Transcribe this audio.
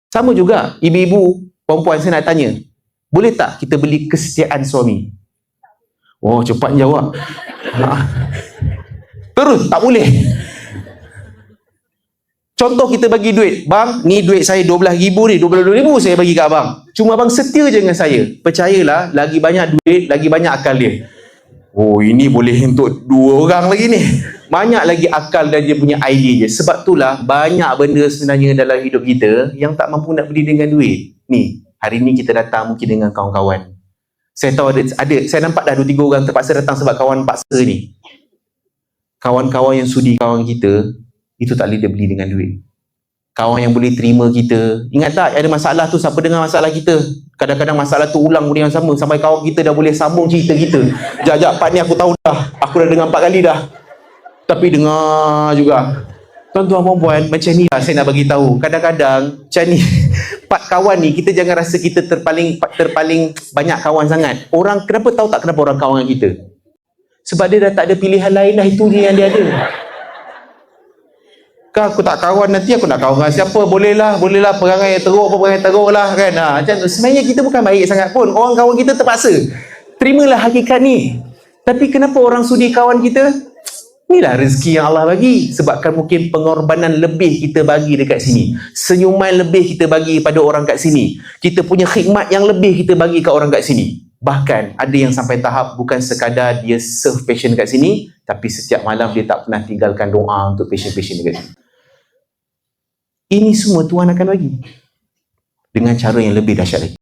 Sama juga, ibu-ibu, perempuan, saya nak tanya, boleh tak kita beli kesetiaan suami? Oh, cepat jawab. Terus, tak boleh. Contoh kita bagi duit, bang, ni duit saya 12,000 ni, 22,000 saya bagi kat abang. Cuma abang setia je dengan saya. Percayalah, lagi banyak duit, lagi banyak akal dia. Oh, ini boleh untuk 2 orang lagi ni. Banyak lagi akal dan dia punya idea je. Sebab itulah banyak benda sebenarnya dalam hidup kita yang tak mampu nak beli dengan duit. Ni, hari ni kita datang mungkin dengan kawan-kawan. Saya tahu ada saya nampak dah 2-3 orang terpaksa datang sebab kawan paksa ni. Kawan-kawan yang sudi kawan kita, itu tak boleh dia beli dengan duit. Kawan yang boleh terima kita. Ingat tak, ada masalah tu, siapa dengar masalah kita? Kadang-kadang masalah tu ulang benda yang sama. Sampai kawan kita dah boleh sambung cerita kita. Jap, part ni aku tahu dah. Aku dah dengar 4 kali dah. Tapi dengar juga. Tuan-tuan perempuan, macam ni lah saya nak bagi tahu. Kadang-kadang, macam ni. Part kawan ni, kita jangan rasa kita terpaling banyak kawan sangat. Orang, kenapa tahu tak kenapa orang kawan dengan kita? Sebab dia dah tak ada pilihan lain dah. Itu je yang dia ada. Kan aku tak kawan, nanti aku nak kawan dengan siapa? Bolehlah perangai teruk lah kan. Macam tu. Sebenarnya kita bukan baik sangat pun. Orang kawan kita terpaksa. Terimalah hakikat ni. Tapi kenapa orang sudi kawan kita? Inilah rezeki yang Allah bagi. Sebabkan mungkin pengorbanan lebih kita bagi dekat sini. Senyuman lebih kita bagi pada orang kat sini. Kita punya khidmat yang lebih kita bagi kat orang kat sini. Bahkan ada yang sampai tahap bukan sekadar dia serve patient kat sini, tapi setiap malam dia tak pernah tinggalkan doa untuk patient-patient dekat sini. Ini semua Tuhan akan bagi dengan cara yang lebih dahsyat lagi.